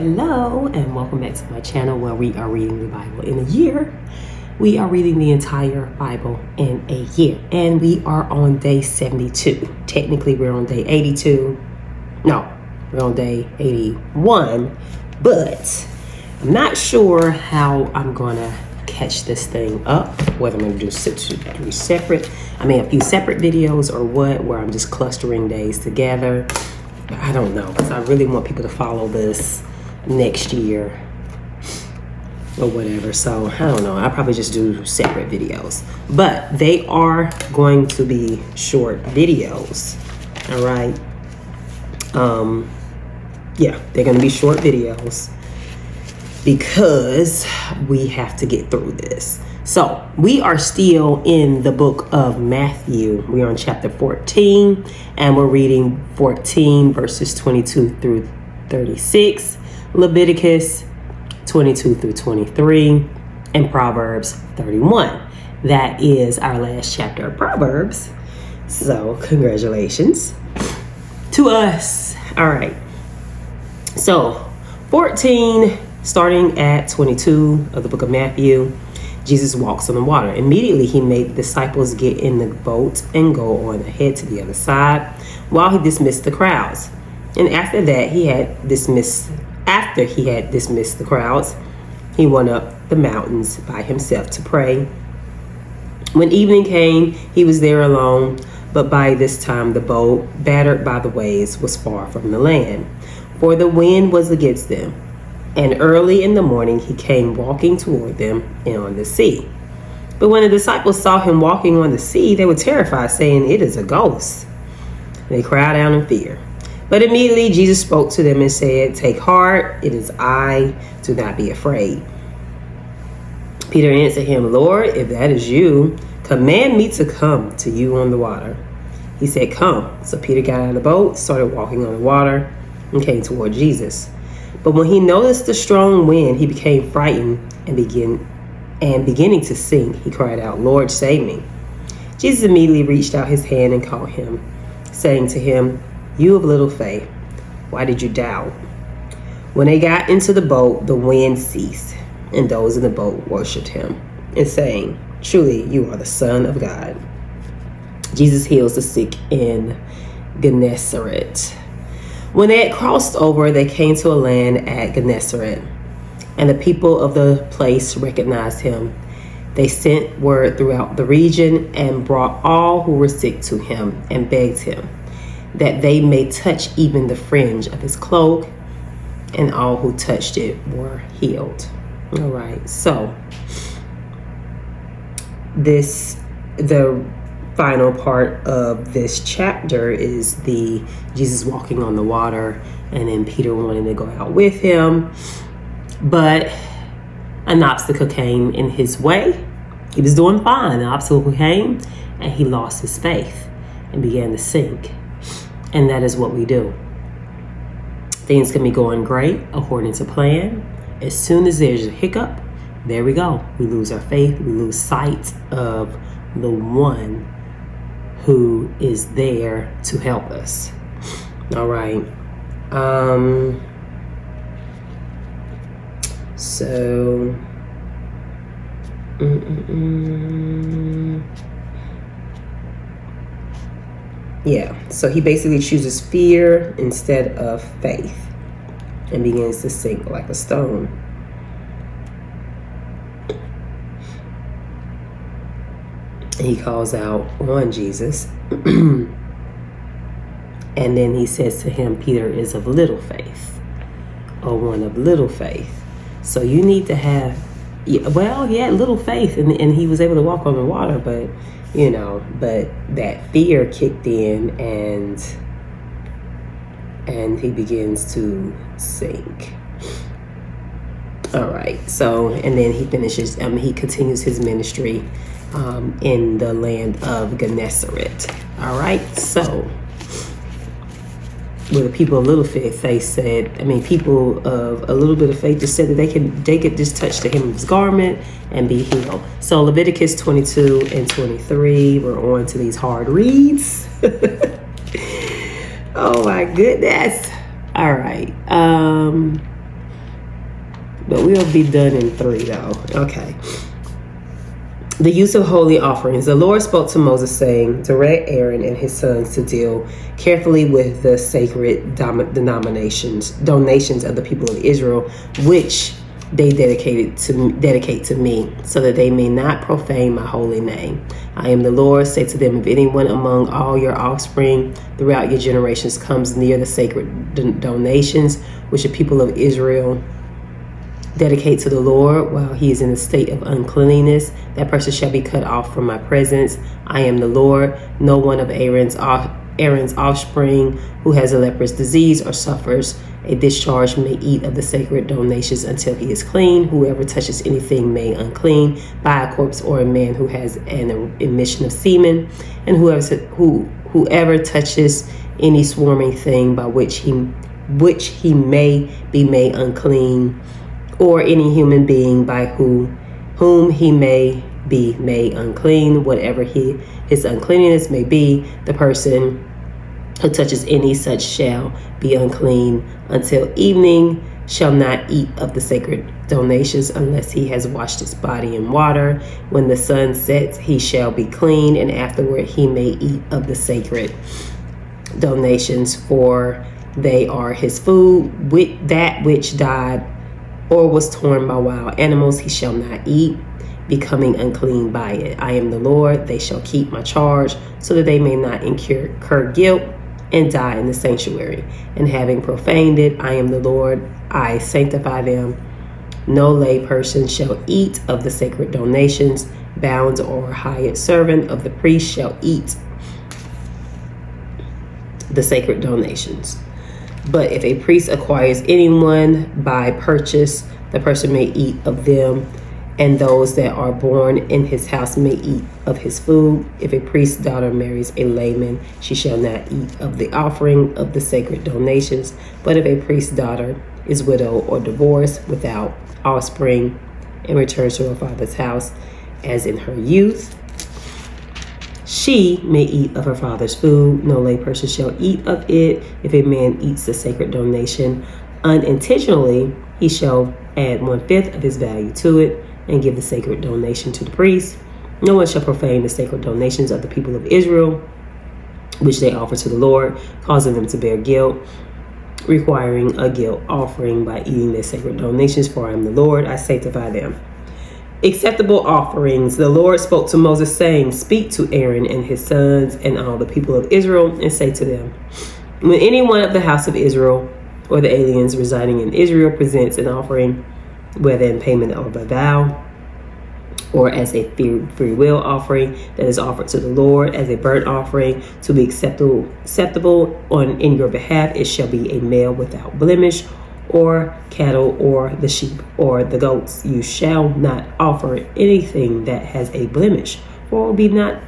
Hello and welcome back to my channel where we are reading the Bible in a year. We are reading the entire Bible in a year and we are on day 72. Technically we're on day 82. No, we're on day 81, but I'm not sure how I'm gonna catch this thing up, whether I'm gonna do a few separate videos or what, where I'm just clustering days together. I don't know, because I really want people to follow this next year or whatever. So I don't know, I'll probably just do separate videos, but they are going to be short videos. All right. Yeah, they're going to be short videos because we have to get through this. So we are still in the book of Matthew. We're on chapter 14 and we're reading 14 verses 22 through 36, Leviticus 22 through 23, and Proverbs 31. That is our last chapter of Proverbs. So congratulations to us. All right. So 14, starting at 22 of the book of Matthew. Jesus walks on the water. Immediately he made the disciples get in the boat and go on ahead to the other side while he dismissed the crowds. And after he had dismissed the crowds, he went up the mountains by himself to pray. When evening came, he was there alone, but by this time the boat, battered by the waves, was far from the land, for the wind was against them. And early in the morning he came walking toward them on the sea. But when the disciples saw him walking on the sea, they were terrified, saying, "It is a ghost." They cried out in fear. But immediately Jesus spoke to them and said, "Take heart, it is I, do not be afraid." Peter answered him, "Lord, if that is you, command me to come to you on the water." He said, "Come." So Peter got out of the boat, started walking on the water, and came toward Jesus. But when he noticed the strong wind, he became frightened and beginning to sink, he cried out, "Lord, save me." Jesus immediately reached out his hand and caught him, saying to him, "You of little faith, why did you doubt?" When they got into the boat, the wind ceased, and those in the boat worshipped him, and saying, "Truly, you are the Son of God." Jesus heals the sick in Gennesaret. When they had crossed over, they came to a land at Gennesaret, and the people of the place recognized him. They sent word throughout the region and brought all who were sick to him and begged him that they may touch even the fringe of his cloak, and all who touched it were healed. All right, so the final part of this chapter is the Jesus walking on the water, and then Peter wanting to go out with him, but an obstacle came in his way. He was doing fine. An obstacle came and he lost his faith and began to sink. And that is what we do. Things can be going great according to plan. As soon as there's a hiccup, there we go. We lose our faith. We lose sight of the one who is there to help us. All right. So yeah, so he basically chooses fear instead of faith and begins to sink like a stone. He calls out on Jesus. And then he says to him, "Peter is of little faith," or one of little faith. So you need to have, well, he had little faith and he was able to walk on the water, but but that fear kicked in and he begins to sink. All right. So, and then he finishes, he continues his ministry in the land of Gennesaret. All right. So with the people of little faith, people of a little bit of faith just said that they could just touch the hem of his garment and be healed. So Leviticus 22 and 23, we're on to these hard reads. Oh my goodness. All right. But we'll be done in 3 though. Okay. The use of holy offerings. The Lord spoke to Moses, saying, direct Aaron and his sons to deal carefully with the sacred donations of the people of Israel, which they dedicate to me, so that they may not profane my holy name. I am the Lord. Say to them, if anyone among all your offspring throughout your generations comes near the sacred donations which the people of Israel dedicate to the Lord while he is in a state of uncleanness, that person shall be cut off from my presence. I am the Lord. No one of Aaron's offspring who has a leprous disease or suffers a discharge may eat of the sacred donations until he is clean. Whoever touches anything made unclean by a corpse or a man who has an emission of semen, and whoever touches any swarming thing by which he may be made unclean, or any human being by whom he may be made unclean, whatever his uncleanness may be, the person who touches any such shall be unclean until evening, shall not eat of the sacred donations unless he has washed his body in water. When the sun sets, he shall be clean, and afterward he may eat of the sacred donations, for they are his food. With that which died or was torn by wild animals he shall not eat, becoming unclean by it. I am the Lord. They shall keep my charge, so that they may not incur guilt and die in the sanctuary. And having profaned it, I am the Lord. I sanctify them. No lay person shall eat of the sacred donations. Bound or hired servant of the priest shall eat the sacred donations. But if a priest acquires anyone by purchase, the person may eat of them, and those that are born in his house may eat of his food. If a priest's daughter marries a layman, she shall not eat of the offering of the sacred donations. But if a priest's daughter is widowed or divorced without offspring and returns to her father's house as in her youth, she may eat of her father's food. No lay person shall eat of it. If a man eats the sacred donation unintentionally, he shall add 1/5 of his value to it and give the sacred donation to the priest. No one shall profane the sacred donations of the people of Israel, which they offer to the Lord, causing them to bear guilt, requiring a guilt offering by eating their sacred donations, for I am the Lord. I sanctify them. Acceptable offerings. The Lord spoke to Moses, saying, speak to Aaron and his sons and all the people of Israel, and say to them, when anyone of the house of Israel or the aliens residing in Israel presents an offering, whether in payment of a vow or as a free will offering that is offered to the Lord as a burnt offering to be acceptable in your behalf, it shall be a male without blemish, or cattle, or the sheep, or the goats. You shall not offer anything that has a blemish, for it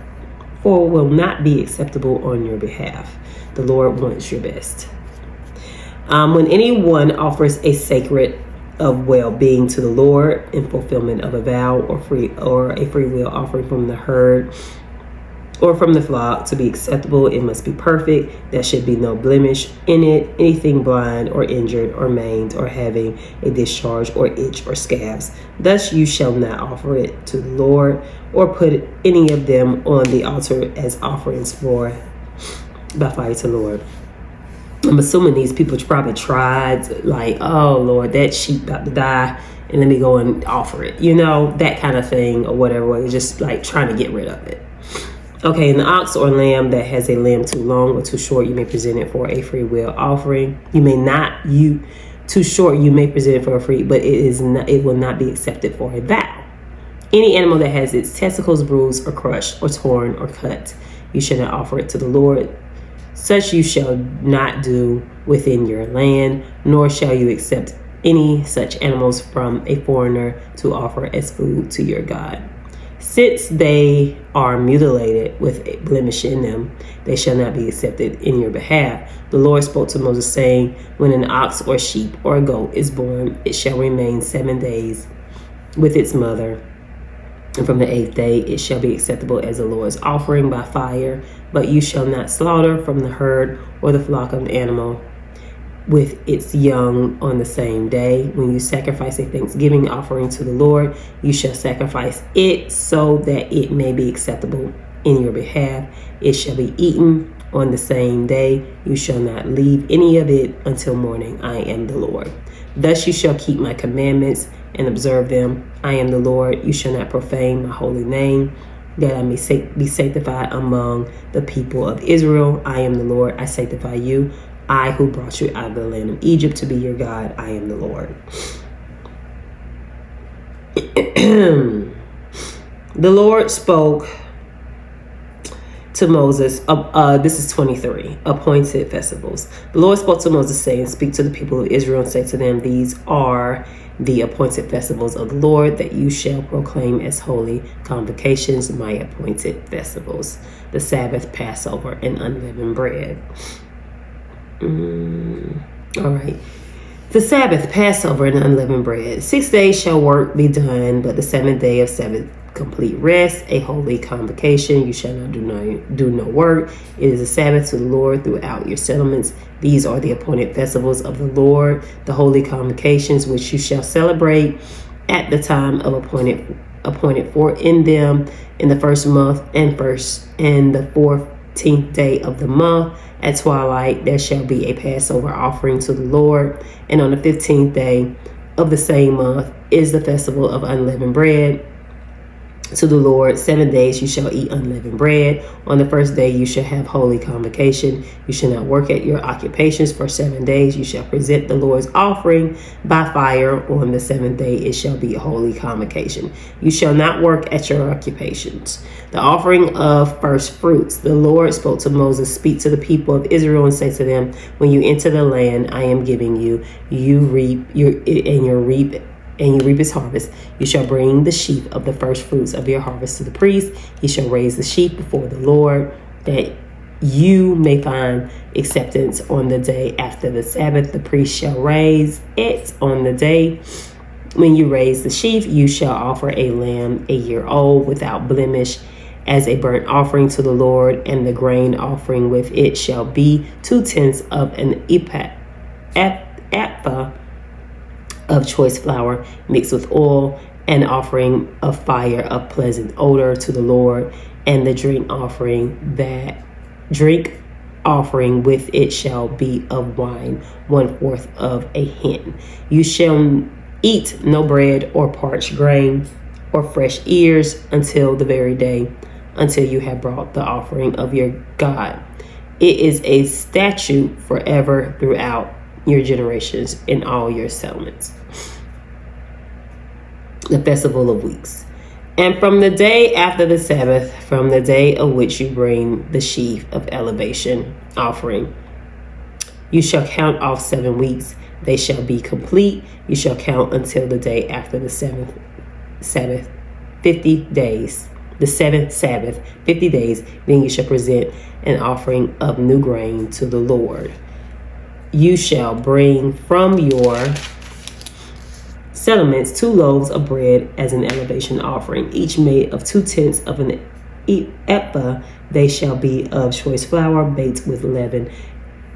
will not be acceptable on your behalf. The Lord wants your best. When anyone offers a sacred of well-being to the Lord in fulfillment of a vow or a free will offering from the herd or from the flock to be acceptable, it must be perfect. There should be no blemish in it. Anything blind or injured or maimed or having a discharge or itch or scabs, thus you shall not offer it to the Lord or put any of them on the altar as offerings by fire to the Lord. I'm assuming these people probably tried, like, oh Lord, that sheep about to die, and let me go and offer it, that kind of thing, or whatever. It's just like trying to get rid of it. Okay, and the ox or lamb that has a limb too long or too short, you may present it for a free will offering. You may not. Too short, you may present it for a free, but it will not be accepted for a vow. Any animal that has its testicles bruised or crushed or torn or cut, you shall not offer it to the Lord. Such you shall not do within your land, nor shall you accept any such animals from a foreigner to offer as food to your God. Since they are mutilated with a blemish in them, they shall not be accepted in your behalf. The Lord spoke to Moses, saying, when an ox or sheep or a goat is born, it shall remain 7 days with its mother. And from the 8th day, it shall be acceptable as the Lord's offering by fire. But you shall not slaughter from the herd or the flock of the animal with its young on the same day. When you sacrifice a thanksgiving offering to the Lord, you shall sacrifice it so that it may be acceptable in your behalf. It shall be eaten on the same day. You shall not leave any of it until morning. I am the Lord. Thus you shall keep my commandments and observe them. I am the Lord. You shall not profane my holy name, that I may be sanctified among the people of Israel. I am the Lord. I sanctify you. I who brought you out of the land of Egypt to be your God. I am the Lord. The Lord spoke to Moses. This is 23. Appointed festivals. The Lord spoke to Moses, saying, speak to the people of Israel and say to them, these are the appointed festivals of the Lord that you shall proclaim as holy convocations, my appointed festivals. The Sabbath, Passover, and unleavened bread. All right. The Sabbath, Passover, and unleavened bread. 6 days shall work be done, but the seventh day of Sabbath complete rest, a holy convocation. You shall not do no work. It is a Sabbath to the Lord throughout your settlements. These are the appointed festivals of the Lord, the holy convocations which you shall celebrate at the time of appointed for in them, in the first month and the 14th day of the month. At twilight there shall be a Passover offering to the Lord, and on the 15th day of the same month is the festival of unleavened bread to the Lord. 7 days you shall eat unleavened bread. On the first day you shall have holy convocation. You shall not work at your occupations for 7 days. You shall present the Lord's offering by fire. On the seventh day it shall be a holy convocation. You shall not work at your occupations. The offering of first fruits. The Lord spoke to Moses, speak to the people of Israel and say to them, when you enter the land I am giving you, you reap its harvest. You shall bring the sheaf of the first fruits of your harvest to the priest. He shall raise the sheaf before the Lord, that you may find acceptance on the day after the Sabbath. The priest shall raise it on the day when you raise the sheaf. You shall offer a lamb a year old without blemish as a burnt offering to the Lord, and the grain offering with it shall be 2/10 of an ephah of choice flour mixed with oil, an offering of fire of pleasant odor to the Lord, and the drink offering with it shall be of wine, 1/4 of a hin. You shall eat no bread or parched grain or fresh ears until the very day, until you have brought the offering of your God. It is a statute forever throughout your generations in all your settlements. The festival of weeks. And from the day after the Sabbath, from the day of which you bring the sheaf of elevation offering, you shall count off 7 weeks. They shall be complete. You shall count until the day after the seventh Sabbath, 50 days. The seventh Sabbath, 50 days. Then you shall present an offering of new grain to the Lord. You shall bring from your settlements 2 loaves of bread as an elevation offering, each made of 2/10 of an ephah. They shall be of choice flour baked with leaven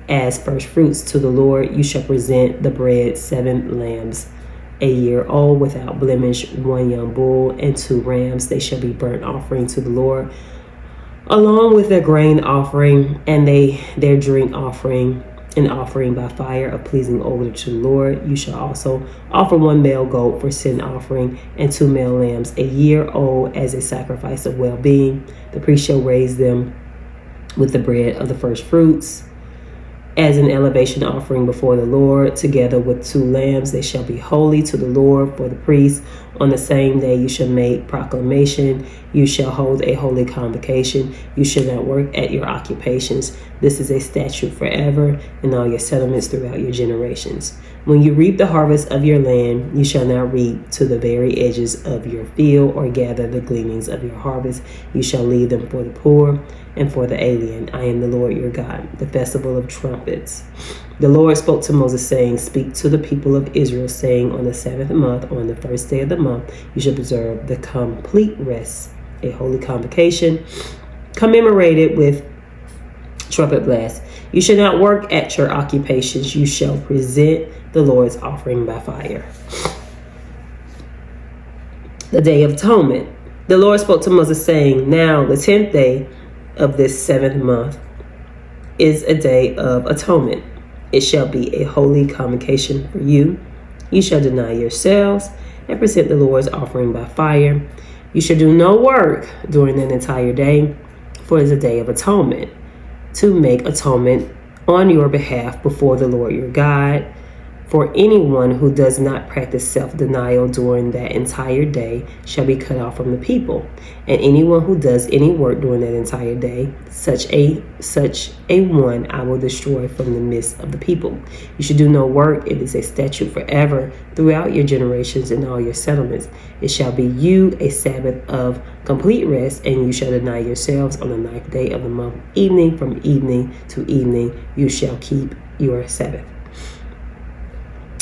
as first fruits to the Lord. You shall present the bread 7 lambs a year old without blemish, 1 young bull, and 2 rams. They shall be burnt offering to the Lord, along with their grain offering and their drink offering, an offering by fire of pleasing odor to the Lord. You shall also offer 1 male goat for sin offering, and 2 male lambs a year old as a sacrifice of well-being. The priest shall raise them with the bread of the first fruits as an elevation offering before the Lord, together with 2 lambs. They shall be holy to the Lord for the priest. On the same day you shall make proclamation. You shall hold a holy convocation. You shall not work at your occupations. This is a statute forever in all your settlements throughout your generations. When you reap the harvest of your land, you shall not reap to the very edges of your field or gather the gleanings of your harvest. You shall leave them for the poor and for the alien. I am the Lord your God. The festival of trumpets. The Lord spoke to Moses, saying, speak to the people of Israel, saying, on the 7th month, on the first day of the month, you shall observe the complete rest, a holy convocation, commemorated with trumpet blast. You shall not work at your occupations. You shall present the Lord's offering by fire. The Day of Atonement. The Lord spoke to Moses, saying, Now the 10th day of this 7th month is a day of atonement. It shall be a holy convocation for you. You shall deny yourselves and present the Lord's offering by fire. You shall do no work during that entire day, for it is a day of atonement, to make atonement on your behalf before the Lord your God. For anyone who does not practice self-denial during that entire day shall be cut off from the people. And anyone who does any work during that entire day, such a one I will destroy from the midst of the people. You should do no work. It is a statute forever throughout your generations and all your settlements. It shall be you a Sabbath of complete rest, and you shall deny yourselves on the 9th day of the month. Evening from evening to evening you shall keep your Sabbath.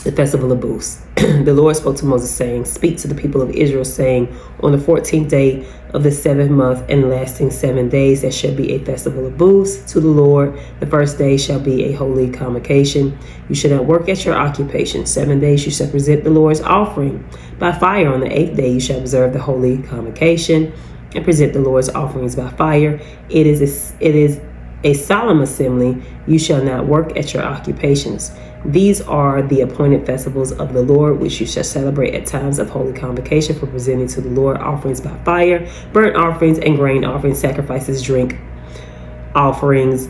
The Festival of Booths. The Lord spoke to Moses, saying, Speak to the people of Israel, saying, On the 14th day of the 7th month and lasting 7 days, there shall be a festival of booths to the Lord. The first day shall be a holy convocation. You shall not work at your occupation. 7 days you shall present the Lord's offering by fire. On the 8th day you shall observe the holy convocation and present the Lord's offerings by fire. It is a solemn assembly. You shall not work at your occupations. These are the appointed festivals of the Lord, which you shall celebrate at times of holy convocation for presenting to the Lord offerings by fire, burnt offerings and grain offerings, sacrifices, drink offerings,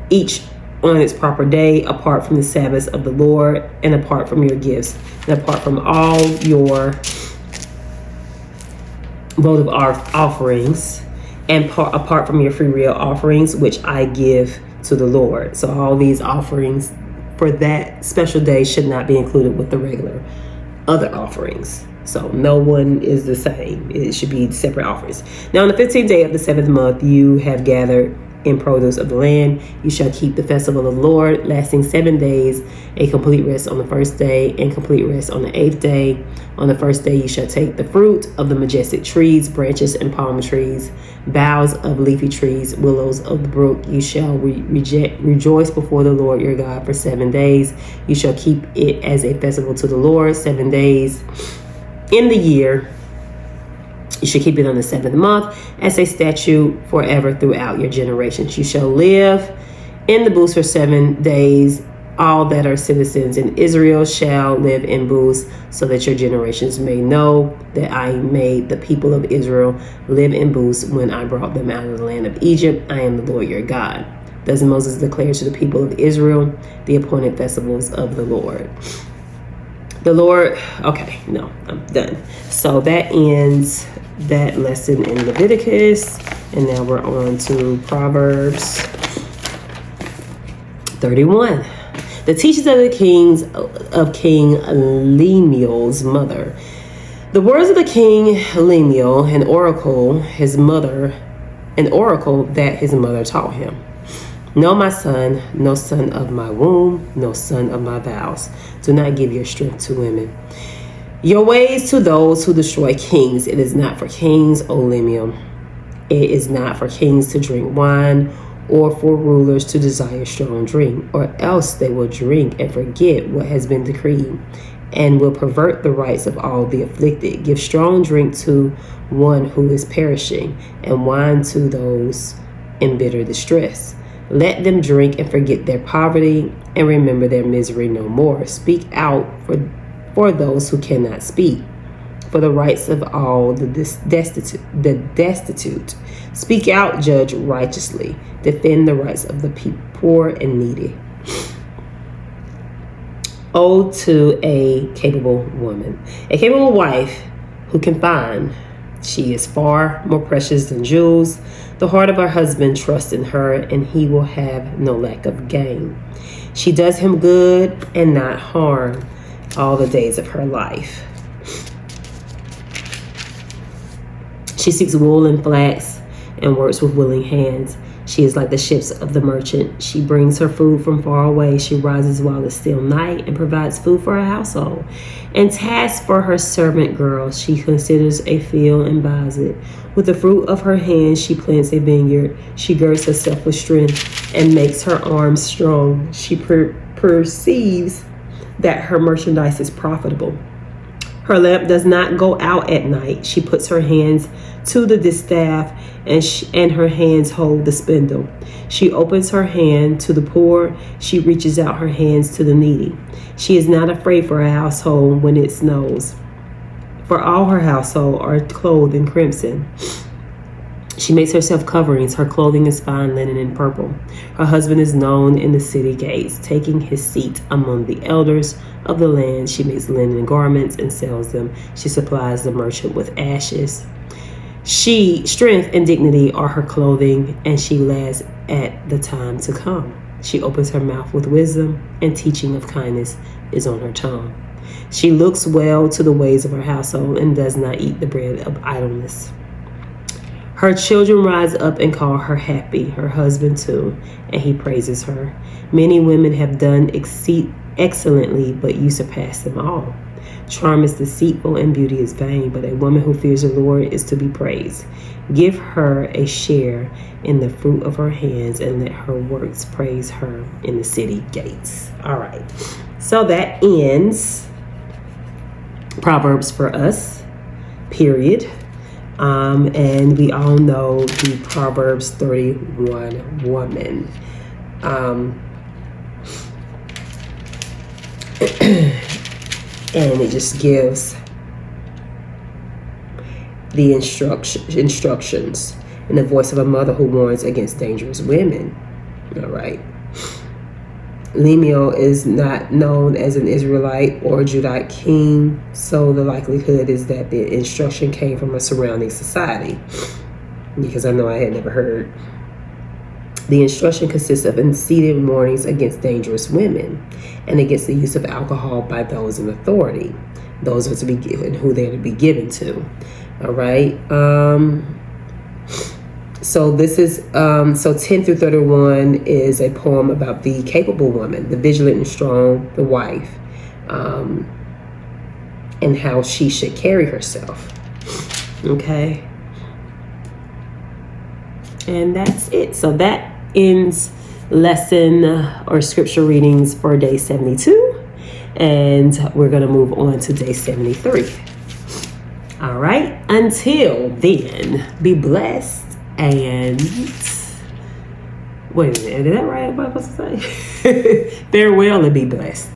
each on its proper day, apart from the Sabbaths of the Lord, and apart from your gifts, and apart from all your votive offerings, and apart from your free will offerings, which I give to the Lord. So all these offerings for that special day should not be included with the regular other offerings. So no one is the same. It should be separate offerings. Now on the 15th day of the 7th month, you have gathered in produce of the land. You shall keep the festival of the Lord, lasting 7 days, a complete rest on the first day, and complete rest on the 8th day. On the first day you shall take the fruit of the majestic trees, branches and palm trees, boughs of leafy trees, willows of the brook. You shall rejoice before the Lord your God for 7 days. You shall keep it as a festival to the Lord 7 days in the year. You should keep it on the 7th month as a statute forever throughout your generations. You shall live in the booths for 7 days. All that are citizens in Israel shall live in booths, so that your generations may know that I made the people of Israel live in booths when I brought them out of the land of Egypt. I am the Lord your God. Thus Moses declared to the people of Israel the appointed festivals of the Lord. The Lord, okay, no, I'm done. So that ends that lesson in Leviticus, and now we're on to Proverbs 31. The teachings of the kings of King Lemuel's mother. The words of the king Lemuel, an oracle that his mother taught him. No, my son, no son of my womb, no son of my vows. Do not give your strength to women. Your ways to those who destroy kings. It is not for kings, O Lemuel. It is not for kings to drink wine, or for rulers to desire strong drink, or else they will drink and forget what has been decreed, and will pervert the rights of all the afflicted. Give strong drink to one who is perishing, and wine to those in bitter distress. Let them drink and forget their poverty, and remember their misery no more. Speak out for those who cannot speak, for the rights of all the destitute. Speak out, judge righteously. Defend the rights of the poor and needy. Ode to a capable woman. A capable wife who can find. She is far more precious than jewels. The heart of her husband trusts in her, and he will have no lack of gain. She does him good and not harm all the days of her life. She seeks wool and flax and works with willing hands. She is like the ships of the merchant. She brings her food from far away. She rises while it's still night and provides food for her household and tasks for her servant girls. She considers a field and buys it. With the fruit of her hands, she plants a vineyard. She girds herself with strength and makes her arms strong. She perceives that her merchandise is profitable. Her lamp does not go out at night. She puts her hands to the distaff and her hands hold the spindle. She opens her hand to the poor. She reaches out her hands to the needy. She is not afraid for her household when it snows, for all her household are clothed in crimson. She makes herself coverings. Her clothing is fine linen and purple. Her husband is known in the city gates, taking his seat among the elders of the land. She makes linen garments and sells them. She supplies the merchant with ashes. Strength and dignity are her clothing, and she laughs at the time to come. She opens her mouth with wisdom, and teaching of kindness is on her tongue. She looks well to the ways of her household and does not eat the bread of idleness. Her children rise up and call her happy, her husband too, and he praises her. Many women have done excellently, but you surpass them all. Charm is deceitful and beauty is vain, but a woman who fears the Lord is to be praised. Give her a share in the fruit of her hands, and let her works praise her in the city gates. All right, so that ends Proverbs for us, period. And we all know the Proverbs 31 woman. And it just gives the instructions in the voice of a mother who warns against dangerous women. All right. Lemuel is not known as an Israelite or a Judite king, so the likelihood is that the instruction came from a surrounding society, because I know I had never heard. The instruction consists of unseated warnings against dangerous women and against the use of alcohol by those in authority. Those are to be given who they're to be given to. All right. So this is, 10 through 31 is a poem about the capable woman, the vigilant and strong, the wife, and how she should carry herself. Okay. And that's it. So that ends lesson or scripture readings for day 72. And we're going to move on to day 73. All right. Until then, be blessed. And wait a minute, is that right? What am I supposed to say? Farewell and be blessed.